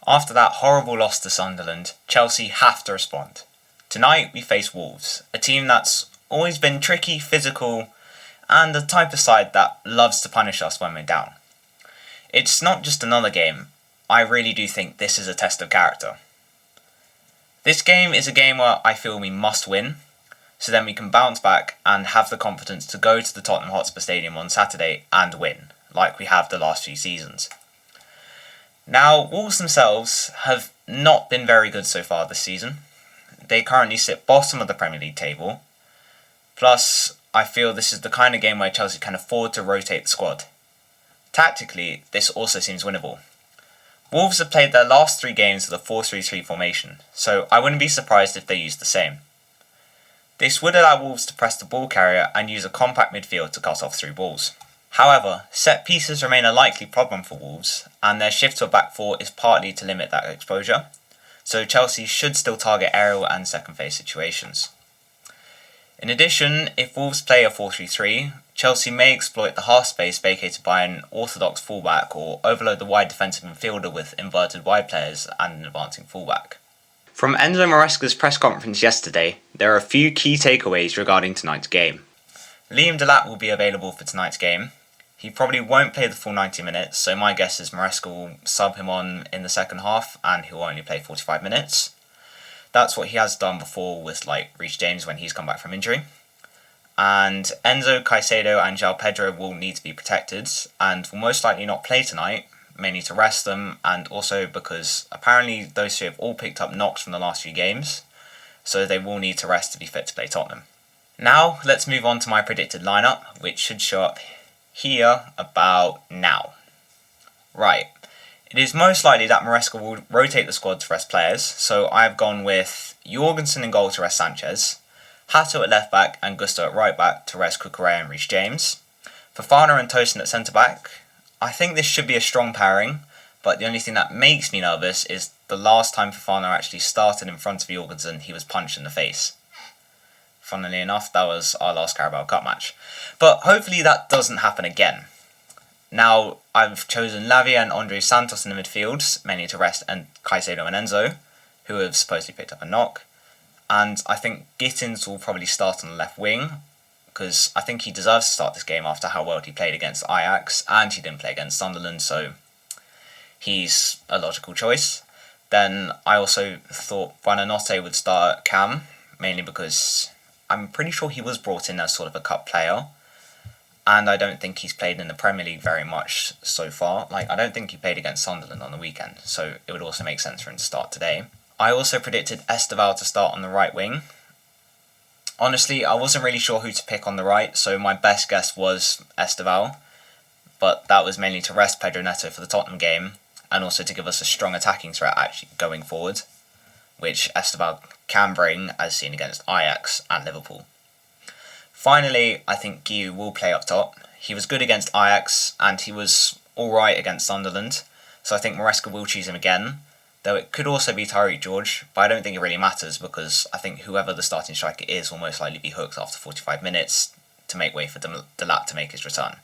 After that horrible loss to Sunderland, Chelsea have to respond. Tonight we face Wolves, a team that's always been tricky, physical, and the type of side that loves to punish us when we're down. It's not just another game, I really do think this is a test of character. This game is a game where I feel we must win, so then we can bounce back and have the confidence to go to the Tottenham Hotspur Stadium on Saturday and win, like we have the last few seasons. Now, Wolves themselves have not been very good so far this season. They currently sit bottom of the Premier League table. Plus, I feel this is the kind of game where Chelsea can afford to rotate the squad. Tactically, this also seems winnable. Wolves have played their last 3 games with a 4-3-3 formation, so I wouldn't be surprised if they used the same. This would allow Wolves to press the ball carrier and use a compact midfield to cut off through balls. However, set pieces remain a likely problem for Wolves, and their shift to a back 4 is partly to limit that exposure, so Chelsea should still target aerial and second phase situations. In addition, if Wolves play a 4-3-3, Chelsea may exploit the half space vacated by an orthodox fullback or overload the wide defensive midfielder with inverted wide players and an advancing fullback. From Enzo Maresca's press conference yesterday, there are a few key takeaways regarding tonight's game. Liam Delap will be available for tonight's game. He probably won't play the full 90 minutes, so my guess is Maresca will sub him on in the second half and he'll only play 45 minutes. That's what he has done before with Reece James when he's come back from injury. And Enzo, Caicedo and João Pedro will need to be protected and will most likely not play tonight, mainly to rest them, and also because apparently those 2 have all picked up knocks from the last few games, so they will need to rest to be fit to play Tottenham. Now let's move on to my predicted lineup, which should show up here about now. Right, it is most likely that Maresca will rotate the squad to rest players, so I've gone with Jorgensen in goal to rest Sanchez, Hato at left back and Gusto at right back to rest Cucurella and Reece James, Fofana and Tosin at centre back. I think this should be a strong pairing, but the only thing that makes me nervous is the last time Fofana actually started in front of Jorgensen, he was punched in the face. Funnily enough, that was our last Carabao Cup match. But hopefully that doesn't happen again. Now, I've chosen Lavia and Andre Santos in the midfield, mainly to rest Caicedo and Enzo, who have supposedly picked up a knock. And I think Gittins will probably start on the left wing, because I think he deserves to start this game after how well he played against Ajax, and he didn't play against Sunderland, so he's a logical choice. Then I also thought Buonanotte would start at Cam, mainly because I'm pretty sure he was brought in as sort of a cup player, and I don't think he's played in the Premier League very much so far. I don't think he played against Sunderland on the weekend, so it would also make sense for him to start today. I also predicted Esteval to start on the right wing. Honestly, I wasn't really sure who to pick on the right, so my best guess was Esteval, but that was mainly to rest Pedro Neto for the Tottenham game, and also to give us a strong attacking threat actually going forward, which Esteval can bring, as seen against Ajax and Liverpool. Finally, I think Guiu will play up top. He was good against Ajax, and he was alright against Sunderland, so I think Maresca will choose him again, though it could also be Tyreek George, but I don't think it really matters because I think whoever the starting striker is will most likely be hooked after 45 minutes to make way for Delap to make his return.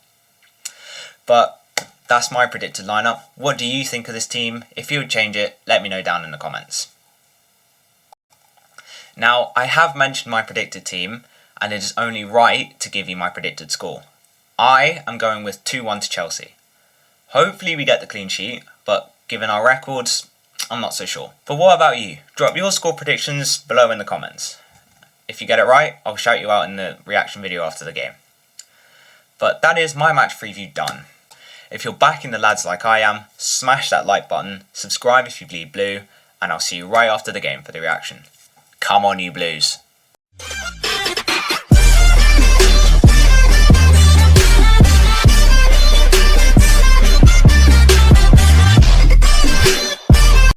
But that's my predicted lineup. What do you think of this team? If you would change it, let me know down in the comments. Now, I have mentioned my predicted team, and it is only right to give you my predicted score. I am going with 2-1 to Chelsea. Hopefully we get the clean sheet, but given our records, I'm not so sure. But what about you? Drop your score predictions below in the comments. If you get it right, I'll shout you out in the reaction video after the game. But that is my match preview done. If you're backing the lads like I am, smash that like button, subscribe if you bleed blue, and I'll see you right after the game for the reaction. Come on you Blues.